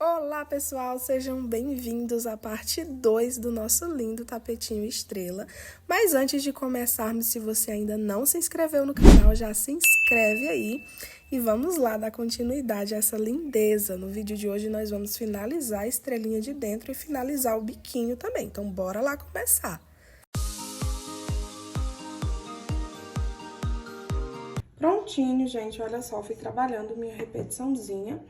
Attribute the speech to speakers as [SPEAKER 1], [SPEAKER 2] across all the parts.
[SPEAKER 1] Olá, pessoal! Sejam bem-vindos à parte 2 do nosso lindo tapetinho estrela. Mas antes de começarmos, se você ainda não se inscreveu no canal, já se inscreve aí. E vamos lá dar continuidade a essa lindeza. No vídeo de hoje nós vamos finalizar a estrelinha de dentro e finalizar o biquinho também. Então, bora lá começar! Prontinho, gente, olha só, fui trabalhando minha repetiçãozinha.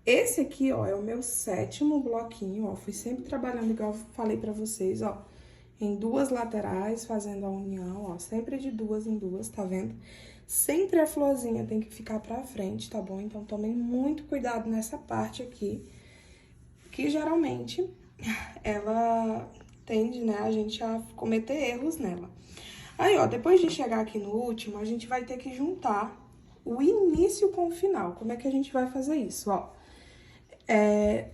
[SPEAKER 1] Esse aqui, ó, é o meu 7º bloquinho, ó, fui sempre trabalhando, igual eu falei pra vocês, ó, em duas laterais, fazendo a união, ó, sempre de duas em duas, tá vendo? Sempre a florzinha tem que ficar pra frente, tá bom? Então, tomem muito cuidado nessa parte aqui, que geralmente ela tende, né, a gente a cometer erros nela. Aí, ó, depois de chegar aqui no último, a gente vai ter que juntar o início com o final. Como é que a gente vai fazer isso, ó?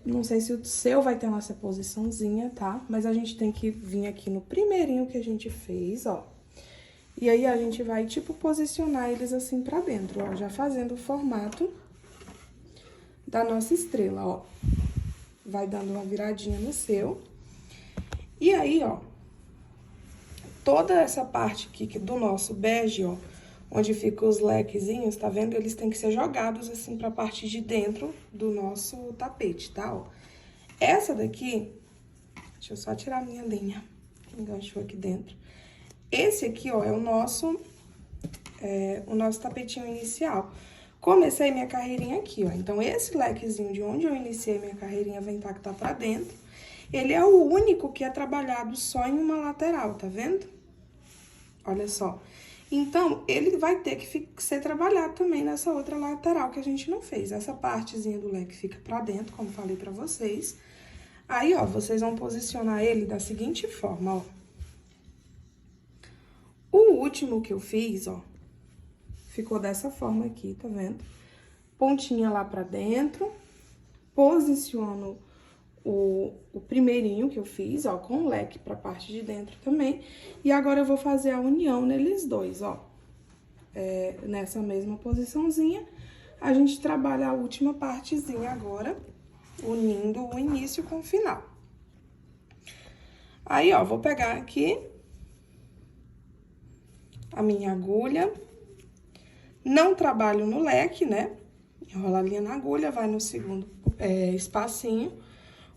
[SPEAKER 1] Não sei se o seu vai ter nossa posiçãozinha, tá? Mas a gente tem que vir aqui no primeirinho que a gente fez, ó. E aí, a gente vai, tipo, posicionar eles assim pra dentro, ó. Já fazendo o formato da nossa estrela, ó. Vai dando uma viradinha no seu. E aí, ó, toda essa parte aqui do nosso bege, ó, onde ficam os lequezinhos, tá vendo? Eles têm que ser jogados assim pra parte de dentro do nosso tapete, tá? Ó. Essa daqui, deixa eu só tirar a minha linha, que enganchou aqui dentro. Esse aqui, ó, é o nosso tapetinho inicial. Comecei minha carreirinha aqui, ó. Então, esse lequezinho de onde eu iniciei minha carreirinha vem tá pra dentro. Ele é o único que é trabalhado só em uma lateral, tá vendo? Olha só. Então, ele vai ter que ser trabalhado também nessa outra lateral que a gente não fez. Essa partezinha do leque fica pra dentro, como falei pra vocês. Aí, ó, vocês vão posicionar ele da seguinte forma, ó. O último que eu fiz, ó, ficou dessa forma aqui, tá vendo? Pontinha lá pra dentro, posiciono o primeirinho que eu fiz, ó, com o leque pra parte de dentro também. E agora eu vou fazer a união neles dois, ó. Nessa mesma posiçãozinha, a gente trabalha a última partezinha agora, unindo o início com o final. Aí, ó, vou pegar aqui a minha agulha. Não trabalho no leque, né? Enrola a linha na agulha, vai no segundo espacinho,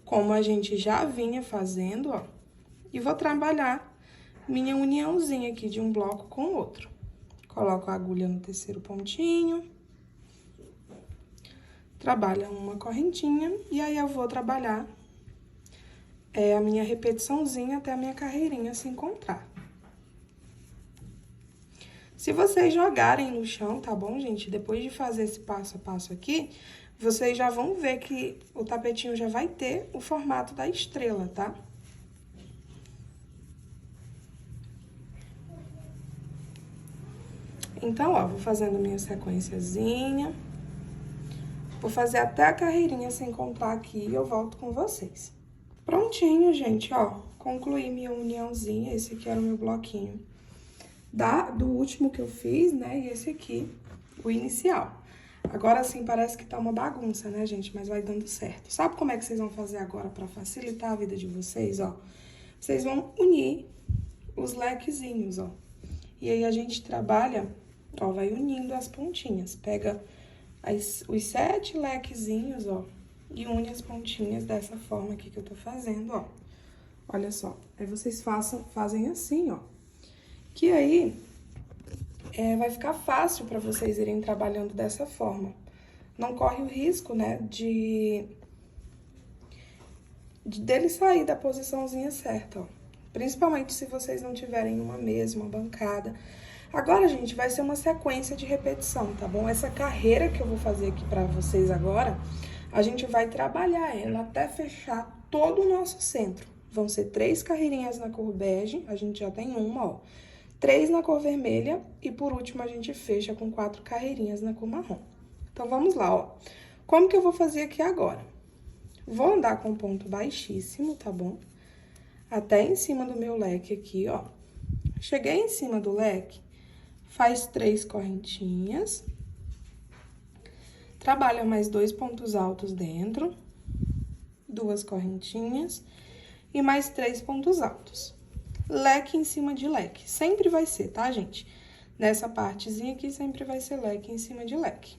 [SPEAKER 1] como a gente já vinha fazendo, ó. E vou trabalhar minha uniãozinha aqui de um bloco com o outro. Coloco a agulha no terceiro pontinho. Trabalho uma correntinha. E aí, eu vou trabalhar a minha repetiçãozinha até a minha carreirinha se encontrar. Se vocês jogarem no chão, tá bom, gente? Depois de fazer esse passo a passo aqui, vocês já vão ver que o tapetinho já vai ter o formato da estrela, tá? Então, ó, vou fazendo minha sequenciazinha. Vou fazer até a carreirinha se encontrar aqui e eu volto com vocês. Prontinho, gente, ó. Concluí minha uniãozinha. Esse aqui era o meu bloquinho do último que eu fiz, né? E esse aqui, o inicial. Agora, assim, parece que tá uma bagunça, né, gente? Mas vai dando certo. Sabe como é que vocês vão fazer agora pra facilitar a vida de vocês, ó? Vocês vão unir os lequezinhos, ó. E aí, a gente trabalha, ó, vai unindo as pontinhas. Pega os 7 lequezinhos, ó, e une as pontinhas dessa forma aqui que eu tô fazendo, ó. Olha só. Aí, vocês fazem assim, ó. Que aí, vai ficar fácil pra vocês irem trabalhando dessa forma. Não corre o risco, né, dele sair da posiçãozinha certa, ó. Principalmente se vocês não tiverem uma mesa, uma bancada. Agora, gente, vai ser uma sequência de repetição, tá bom? Essa carreira que eu vou fazer aqui pra vocês agora, a gente vai trabalhar ela até fechar todo o nosso centro. Vão ser 3 carreirinhas na cor bege, a gente já tem uma, ó. 3 na cor vermelha e, por último, a gente fecha com 4 carreirinhas na cor marrom. Então, vamos lá, ó. Como que eu vou fazer aqui agora? Vou andar com ponto baixíssimo, tá bom? Até em cima do meu leque aqui, ó. Cheguei em cima do leque, faz 3 correntinhas. Trabalha mais 2 pontos altos dentro. 2 correntinhas e mais 3 pontos altos. Leque em cima de leque, sempre vai ser, tá, gente? Nessa partezinha aqui, sempre vai ser leque em cima de leque.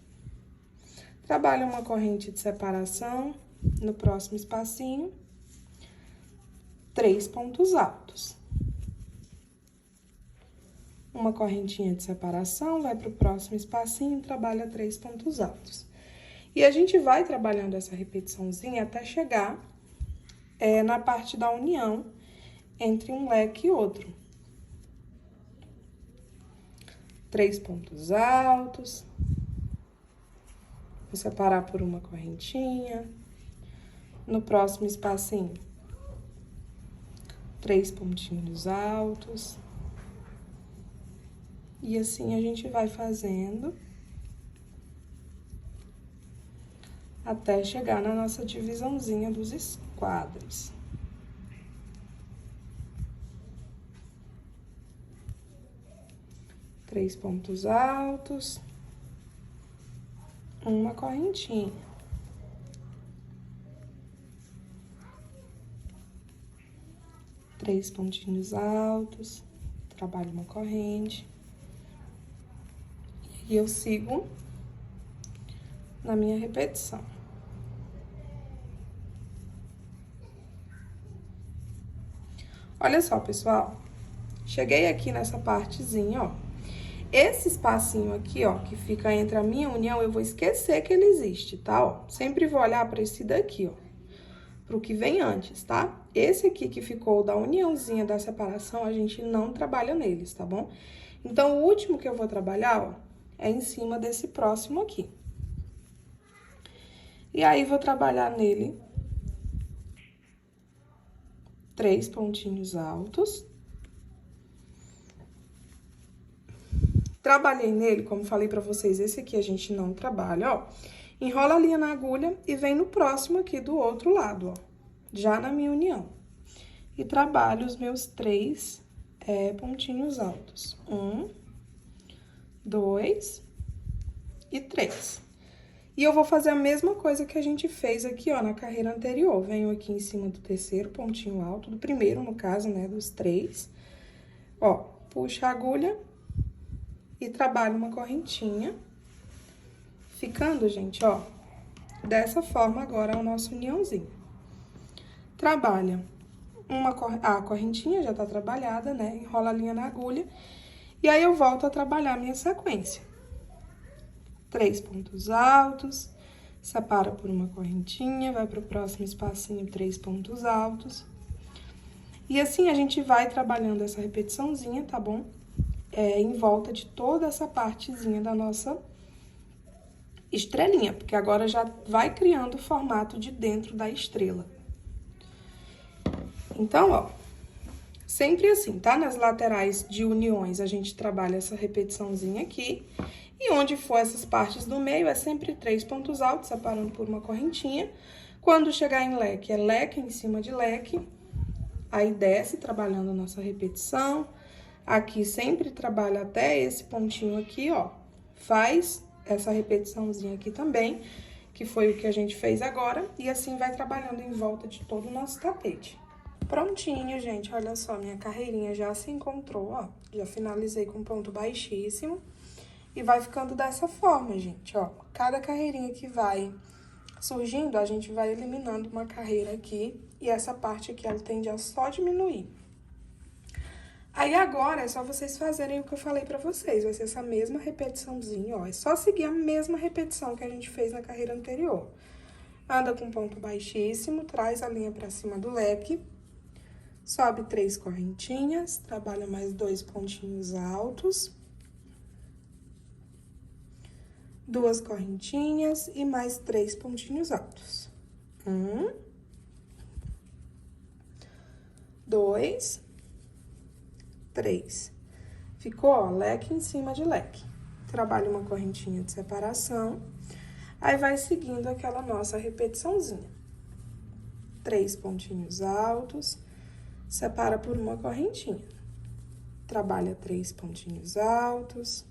[SPEAKER 1] Trabalha uma corrente de separação no próximo espacinho, 3 pontos altos. Uma correntinha de separação, vai pro próximo espacinho, trabalha 3 pontos altos. E a gente vai trabalhando essa repetiçãozinha até chegar na parte da união entre um leque e outro. 3 pontos altos. Vou separar por uma correntinha. No próximo espacinho, 3 pontinhos altos. E assim a gente vai fazendo até chegar na nossa divisãozinha dos esquadros. Três pontos altos, uma correntinha. Três pontinhos altos, trabalho uma corrente. E eu sigo na minha repetição. Olha só, pessoal, cheguei aqui nessa partezinha, ó. Esse espacinho aqui, ó, que fica entre a minha união, eu vou esquecer que ele existe, tá, ó? Sempre vou olhar pra esse daqui, ó, pro que vem antes, tá? Esse aqui que ficou da uniãozinha da separação, a gente não trabalha neles, tá bom? Então, o último que eu vou trabalhar, ó, é em cima desse próximo aqui. E aí, vou trabalhar nele 3 pontinhos altos. Trabalhei nele, como falei pra vocês, esse aqui a gente não trabalha, ó. Enrola a linha na agulha e vem no próximo aqui do outro lado, ó. Já na minha união. E trabalho os meus 3 pontinhos altos. 1, 2 e 3. E eu vou fazer a mesma coisa que a gente fez aqui, ó, na carreira anterior. Venho aqui em cima do terceiro pontinho alto, do primeiro, no caso, né, dos 3. Ó, puxa a agulha e trabalho uma correntinha, ficando, gente, ó, dessa forma agora é o nosso uniãozinho. Trabalha a correntinha, já tá trabalhada, né, enrola a linha na agulha, e aí eu volto a trabalhar a minha sequência. 3 pontos altos, separa por uma correntinha, vai pro próximo espacinho, 3 pontos altos. E assim a gente vai trabalhando essa repetiçãozinha, tá bom? Em volta de toda essa partezinha da nossa estrelinha, porque agora já vai criando o formato de dentro da estrela. Então, ó, sempre assim, tá? Nas laterais de uniões, a gente trabalha essa repetiçãozinha aqui, e onde for essas partes do meio, é sempre 3 pontos altos, separando por uma correntinha. Quando chegar em leque, é leque em cima de leque, aí desce trabalhando a nossa repetição. Aqui sempre trabalha até esse pontinho aqui, ó. Faz essa repetiçãozinha aqui também, que foi o que a gente fez agora. E assim vai trabalhando em volta de todo o nosso tapete. Prontinho, gente. Olha só, minha carreirinha já se encontrou, ó. Já finalizei com ponto baixíssimo. E vai ficando dessa forma, gente, ó. Cada carreirinha que vai surgindo, a gente vai eliminando uma carreira aqui. E essa parte aqui, ela tende a só diminuir. Aí, agora, é só vocês fazerem o que eu falei pra vocês. Vai ser essa mesma repetiçãozinha, ó. É só seguir a mesma repetição que a gente fez na carreira anterior. Anda com ponto baixíssimo, traz a linha pra cima do leque. Sobe 3 correntinhas, trabalha mais 2 pontinhos altos. 2 correntinhas e mais 3 pontinhos altos. 1, 2... 3. Ficou, ó, leque em cima de leque. Trabalha uma correntinha de separação. Aí, vai seguindo aquela nossa repetiçãozinha. 3 pontinhos altos. Separa por uma correntinha. Trabalha 3 pontinhos altos.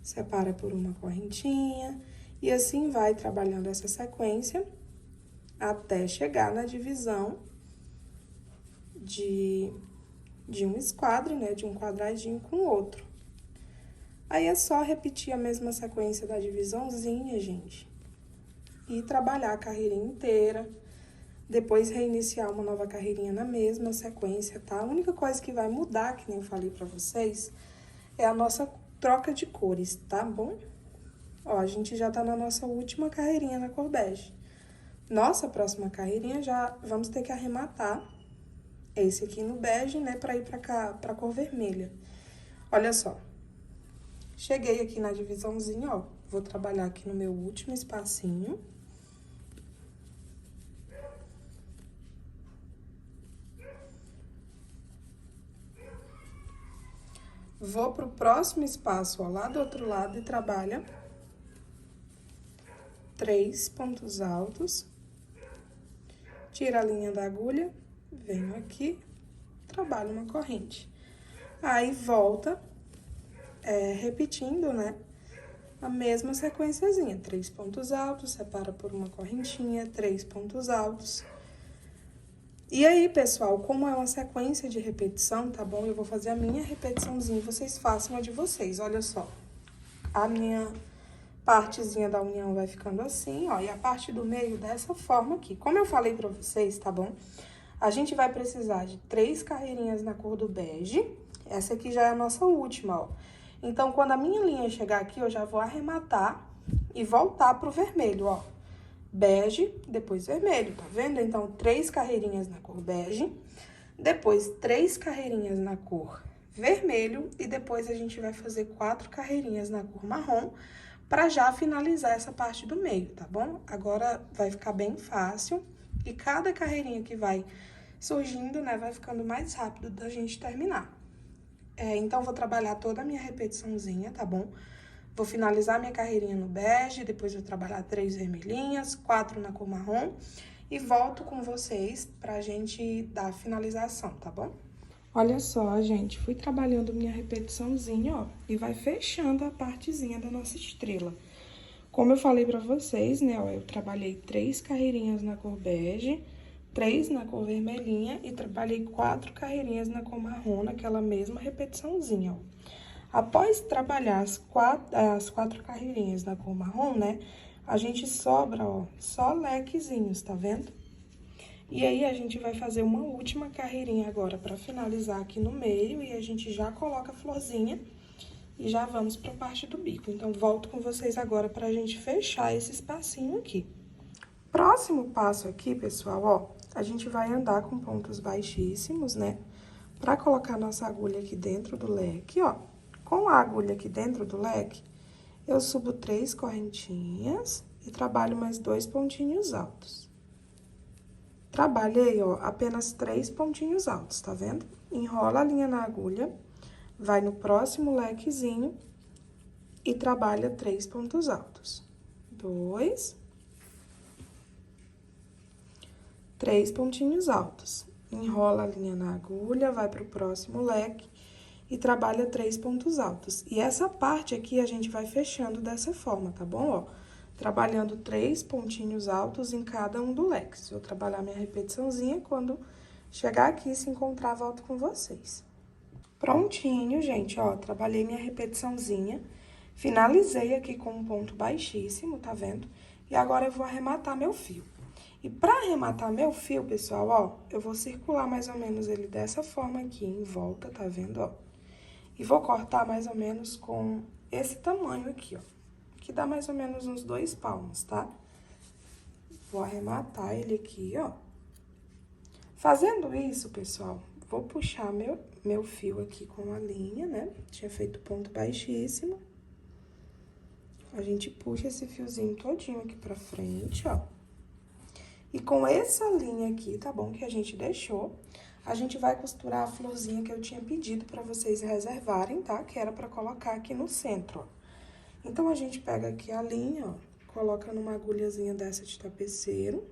[SPEAKER 1] Separa por uma correntinha. E assim vai trabalhando essa sequência até chegar na divisão de um esquadro, né? De um quadradinho com o outro. Aí é só repetir a mesma sequência da divisãozinha, gente. E trabalhar a carreirinha inteira. Depois reiniciar uma nova carreirinha na mesma sequência, tá? A única coisa que vai mudar, que nem eu falei pra vocês, é a nossa troca de cores, tá bom? Ó, a gente já tá na nossa última carreirinha na cor bege. Nossa próxima carreirinha já vamos ter que arrematar esse aqui no bege, né, pra ir pra cá, pra cor vermelha. Olha só. Cheguei aqui na divisãozinha, ó. Vou trabalhar aqui no meu último espacinho. Vou pro próximo espaço, ó, lá do outro lado, e trabalha 3 pontos altos. Tira a linha da agulha, venho aqui, trabalho uma corrente. Aí, volta, repetindo, né, a mesma sequenciazinha. 3 pontos altos, separa por uma correntinha, 3 pontos altos. E aí, pessoal, como é uma sequência de repetição, tá bom? Eu vou fazer a minha repetiçãozinha e vocês façam a de vocês, olha só. A minha partezinha da união vai ficando assim, ó, e a parte do meio dessa forma aqui. Como eu falei pra vocês, tá bom? A gente vai precisar de 3 carreirinhas na cor do bege. Essa aqui já é a nossa última, ó. Então, quando a minha linha chegar aqui, eu já vou arrematar e voltar pro vermelho, ó. Bege, depois vermelho, tá vendo? Então, 3 carreirinhas na cor bege, depois 3 carreirinhas na cor vermelho e depois a gente vai fazer 4 carreirinhas na cor marrom pra já finalizar essa parte do meio, tá bom? Agora vai ficar bem fácil e cada carreirinha que vai surgindo, né, vai ficando mais rápido da gente terminar. Então, vou trabalhar toda a minha repetiçãozinha, tá bom? Vou finalizar minha carreirinha no bege, depois vou trabalhar 3 vermelhinhas, 4 na cor marrom e volto com vocês pra gente dar a finalização, tá bom? Olha só, gente, fui trabalhando minha repetiçãozinha, ó, e vai fechando a partezinha da nossa estrela. Como eu falei pra vocês, né, ó, eu trabalhei 3 carreirinhas na cor bege, 3 na cor vermelhinha e trabalhei 4 carreirinhas na cor marrom, naquela mesma repetiçãozinha, ó. Após trabalhar as 4 carreirinhas na cor marrom, né, a gente sobra, ó, só lequezinhos, tá vendo? E aí, a gente vai fazer uma última carreirinha agora pra finalizar aqui no meio e a gente já coloca a florzinha e já vamos pra parte do bico. Então, volto com vocês agora pra gente fechar esse espacinho aqui. Próximo passo aqui, pessoal, ó, a gente vai andar com pontos baixíssimos, né, pra colocar nossa agulha aqui dentro do leque, ó. Com a agulha aqui dentro do leque, eu subo 3 correntinhas e trabalho mais 2 pontinhos altos. Trabalhei, ó, apenas 3 pontinhos altos, tá vendo? Enrola a linha na agulha, vai no próximo lequezinho e trabalha 3 pontos altos. 2, 3 pontinhos altos. Enrola a linha na agulha, vai pro próximo leque e trabalha 3 pontos altos. E essa parte aqui a gente vai fechando dessa forma, tá bom? Ó, trabalhando 3 pontinhos altos em cada um do leque. Vou trabalhar minha repetiçãozinha, quando chegar aqui e se encontrar, volto com vocês. Prontinho, gente, ó, trabalhei minha repetiçãozinha, finalizei aqui com um ponto baixíssimo, tá vendo? E agora eu vou arrematar meu fio. E pra arrematar meu fio, pessoal, ó, eu vou circular mais ou menos ele dessa forma aqui, em volta, tá vendo, ó? E vou cortar mais ou menos com esse tamanho aqui, ó, que dá mais ou menos uns 2 palmos, tá? Vou arrematar ele aqui, ó. Fazendo isso, pessoal, vou puxar meu fio aqui com a linha, né? Tinha feito ponto baixíssimo. A gente puxa esse fiozinho todinho aqui pra frente, ó. E com essa linha aqui, tá bom? Que a gente deixou, a gente vai costurar a florzinha que eu tinha pedido pra vocês reservarem, tá? Que era pra colocar aqui no centro, ó. Então, a gente pega aqui a linha, ó, coloca numa agulhazinha dessa de tapeceiro.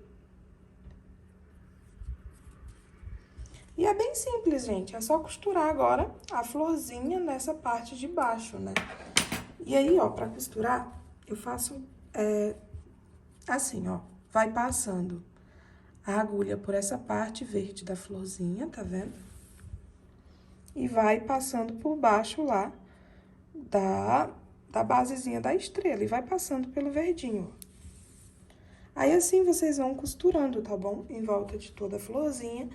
[SPEAKER 1] E é bem simples, gente, é só costurar agora a florzinha nessa parte de baixo, né? E aí, ó, pra costurar, eu faço assim, ó, vai passando a agulha por essa parte verde da florzinha, tá vendo? E vai passando por baixo lá da basezinha da estrela, e vai passando pelo verdinho, ó. Aí, assim, vocês vão costurando, tá bom? Em volta de toda a florzinha,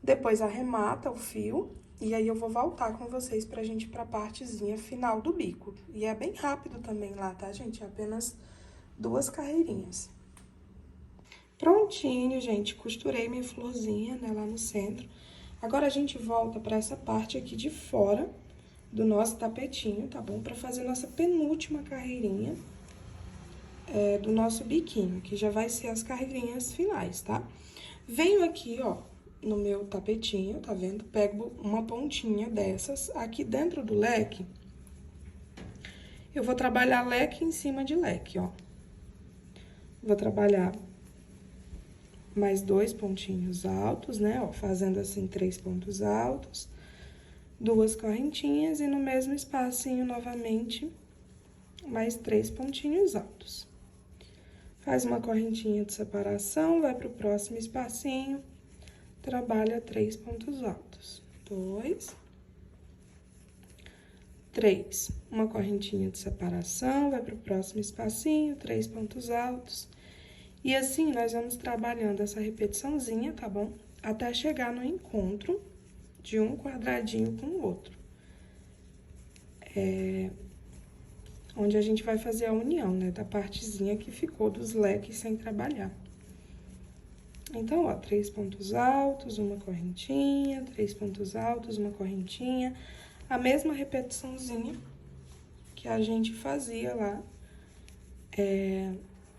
[SPEAKER 1] depois arremata o fio, e aí eu vou voltar com vocês pra gente ir pra partezinha final do bico. E é bem rápido também lá, tá, gente? É apenas 2 carreirinhas. Prontinho, gente, costurei minha florzinha, né, lá no centro. Agora, a gente volta pra essa parte aqui de fora do nosso tapetinho, tá bom? Pra fazer nossa penúltima carreirinha do nosso biquinho, que já vai ser as carreirinhas finais, tá? Venho aqui, ó, no meu tapetinho, tá vendo? Pego uma pontinha dessas aqui dentro do leque. Eu vou trabalhar leque em cima de leque, ó. Vou trabalhar mais 2 pontinhos altos, né? Ó, fazendo assim 3 pontos altos, 2 correntinhas e no mesmo espacinho novamente mais 3 pontinhos altos. Faz uma correntinha de separação, vai pro próximo espacinho, trabalha 3 pontos altos. 2, 3. Uma correntinha de separação, vai pro próximo espacinho, 3 pontos altos. E assim, nós vamos trabalhando essa repetiçãozinha, tá bom? Até chegar no encontro de um quadradinho com o outro. Onde a gente vai fazer a união, né, da partezinha que ficou dos leques sem trabalhar. Então, ó, 3 pontos altos, uma correntinha, 3 pontos altos, uma correntinha. A mesma repetiçãozinha que a gente fazia lá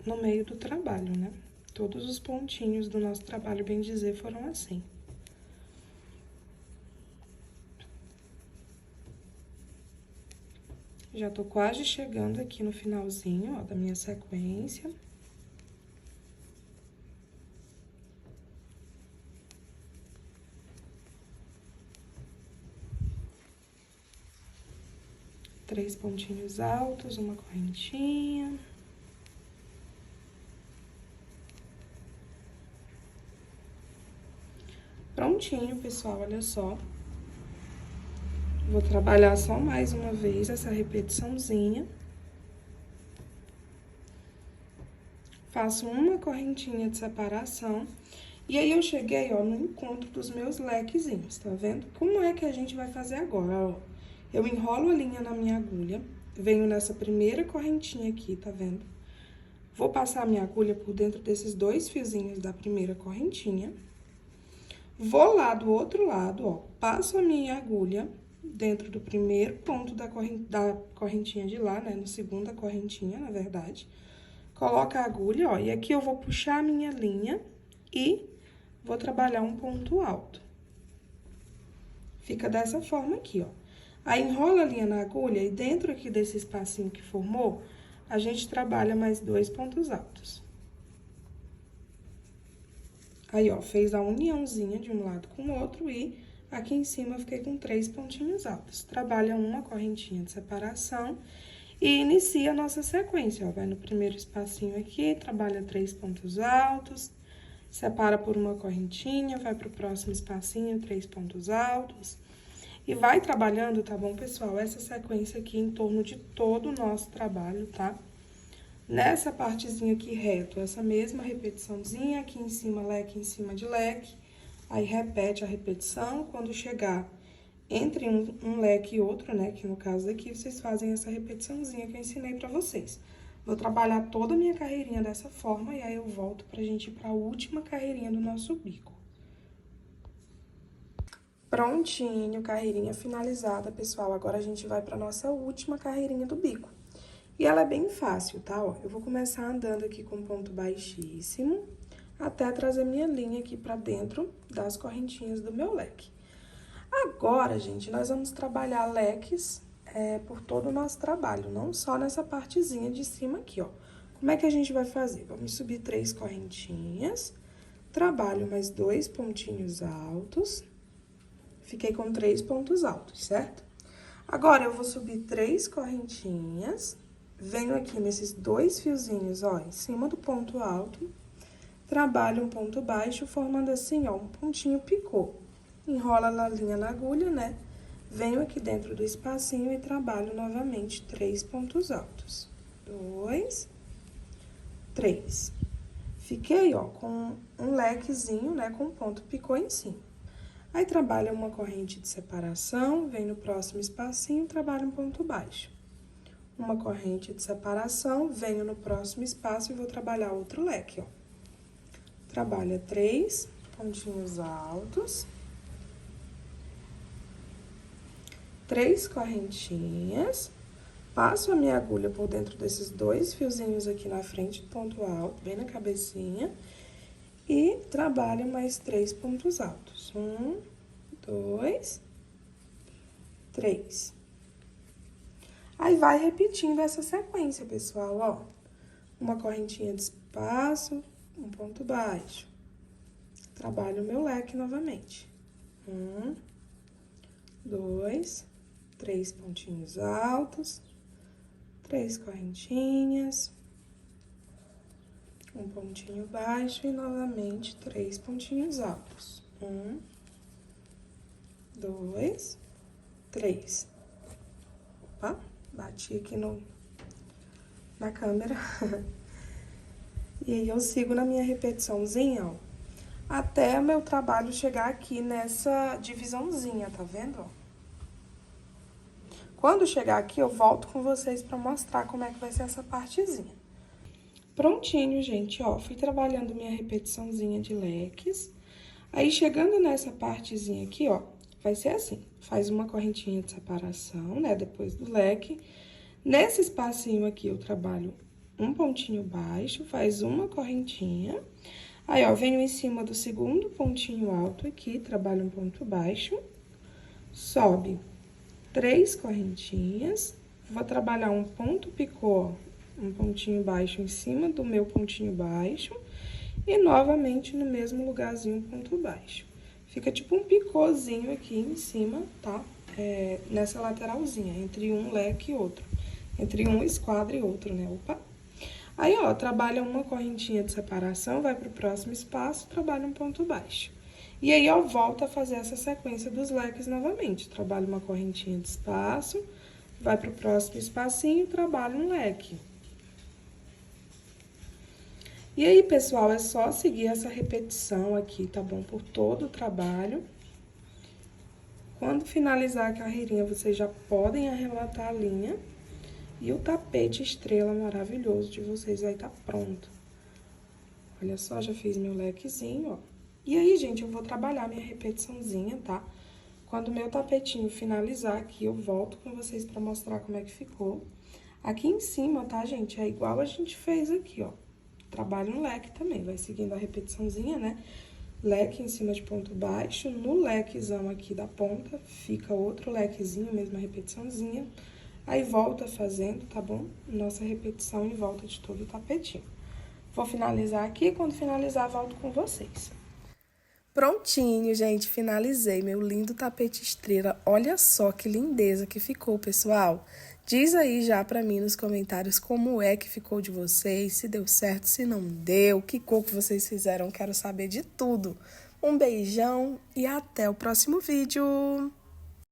[SPEAKER 1] no meio do trabalho, né? Todos os pontinhos do nosso trabalho, bem dizer, foram assim. Já tô quase chegando aqui no finalzinho, ó, da minha sequência. Três pontinhos altos, uma correntinha. Prontinho, pessoal, olha só. Vou trabalhar só mais uma vez essa repetiçãozinha. Faço uma correntinha de separação. E aí, eu cheguei, ó, no encontro dos meus lequezinhos, tá vendo? Como é que a gente vai fazer agora, ó? Eu enrolo a linha na minha agulha, venho nessa primeira correntinha aqui, tá vendo? Vou passar a minha agulha por dentro desses 2 fiozinhos da primeira correntinha. Vou lá do outro lado, ó, passo a minha agulha dentro do primeiro ponto da correntinha de lá, né? No segunda correntinha, na verdade. Coloco a agulha, ó, e aqui eu vou puxar a minha linha e vou trabalhar um ponto alto. Fica dessa forma aqui, ó. Aí, enrola a linha na agulha e dentro aqui desse espacinho que formou, a gente trabalha mais 2 pontos altos. Aí, ó, fez a uniãozinha de um lado com o outro e aqui em cima eu fiquei com 3 pontinhos altos. Trabalha uma correntinha de separação e inicia a nossa sequência, ó. Vai no primeiro espacinho aqui, trabalha 3 pontos altos, separa por uma correntinha, vai pro próximo espacinho, 3 pontos altos. E vai trabalhando, tá bom, pessoal? Essa sequência aqui em torno de todo o nosso trabalho, tá? Nessa partezinha aqui reto, essa mesma repetiçãozinha, aqui em cima, leque em cima de leque. Aí, repete a repetição. Quando chegar entre um leque e outro, né? Que no caso aqui, vocês fazem essa repetiçãozinha que eu ensinei pra vocês. Vou trabalhar toda a minha carreirinha dessa forma e aí eu volto pra gente ir pra última carreirinha do nosso bico. Prontinho, carreirinha finalizada, pessoal. Agora, a gente vai pra nossa última carreirinha do bico. E ela é bem fácil, tá? Ó, eu vou começar andando aqui com ponto baixíssimo, até trazer minha linha aqui pra dentro das correntinhas do meu leque. Agora, gente, nós vamos trabalhar leques por todo o nosso trabalho, não só nessa partezinha de cima aqui, ó. Como é que a gente vai fazer? Vamos subir 3 correntinhas, trabalho mais 2 pontinhos altos, fiquei com 3 pontos altos, certo? Agora, eu vou subir 3 correntinhas, venho aqui nesses 2 fiozinhos, ó, em cima do ponto alto, trabalho um ponto baixo, formando assim, ó, um pontinho picô. Enrola a linha na agulha, né? Venho aqui dentro do espacinho e trabalho novamente 3 pontos altos. 2, 3. Fiquei, ó, com um lequezinho, né, com um ponto picô em cima. Aí, trabalha uma corrente de separação, vem no próximo espacinho, trabalha um ponto baixo. Uma corrente de separação, venho no próximo espaço e vou trabalhar outro leque, ó. Trabalha 3 pontinhos altos. 3 correntinhas. Passo a minha agulha por dentro desses 2 fiozinhos aqui na frente do ponto alto, bem na cabecinha. E trabalho mais 3 pontos altos. 1, 2, 3. Aí, vai repetindo essa sequência, pessoal, ó. Uma correntinha de espaço, um ponto baixo. Trabalho o meu leque novamente. 1, 2, 3 pontinhos altos. 3 correntinhas. Um pontinho baixo e novamente 3 pontinhos altos. 1, 2, 3. Opa, bati aqui na câmera. E aí, eu sigo na minha repetiçãozinha, ó, até o meu trabalho chegar aqui nessa divisãozinha, tá vendo, ó? Quando chegar aqui, eu volto com vocês pra mostrar como é que vai ser essa partezinha. Prontinho, gente, ó, fui trabalhando minha repetiçãozinha de leques. Aí, chegando nessa partezinha aqui, ó, vai ser assim, faz uma correntinha de separação, né, depois do leque. Nesse espacinho aqui, eu trabalho um pontinho baixo, faz uma correntinha. Aí, ó, venho em cima do segundo pontinho alto aqui, trabalho um ponto baixo, sobe 3 correntinhas, vou trabalhar um ponto picô, um pontinho baixo em cima do meu pontinho baixo e novamente no mesmo lugarzinho, ponto baixo. Fica tipo um picôzinho aqui em cima, tá? Nessa lateralzinha, entre um leque e outro. Entre um esquadro e outro, né? Opa! Aí, ó, trabalha uma correntinha de separação, vai pro próximo espaço, trabalha um ponto baixo. E aí, ó, volta a fazer essa sequência dos leques novamente. Trabalha uma correntinha de espaço, vai pro próximo espacinho, trabalha um leque. E aí, pessoal, é só seguir essa repetição aqui, tá bom? Por todo o trabalho. Quando finalizar a carreirinha, vocês já podem arrematar a linha. E o tapete estrela maravilhoso de vocês vai estar pronto. Olha só, já fiz meu lequezinho, ó. E aí, gente, eu vou trabalhar minha repetiçãozinha, tá? Quando o meu tapetinho finalizar aqui, eu volto com vocês pra mostrar como é que ficou. Aqui em cima, tá, gente? É igual a gente fez aqui, ó. Trabalho um leque também, vai seguindo a repetiçãozinha, né? Leque em cima de ponto baixo. No lequezão aqui da ponta, fica outro lequezinho, mesma repetiçãozinha. Aí, volta fazendo, tá bom? Nossa repetição em volta de todo o tapetinho. Vou finalizar aqui, quando finalizar, volto com vocês. Prontinho, gente, finalizei meu lindo tapete estrela. Olha só que lindeza que ficou, pessoal. Diz aí já pra mim nos comentários como é que ficou de vocês, se deu certo, se não deu, que cor que vocês fizeram, quero saber de tudo. Um beijão e até o próximo vídeo!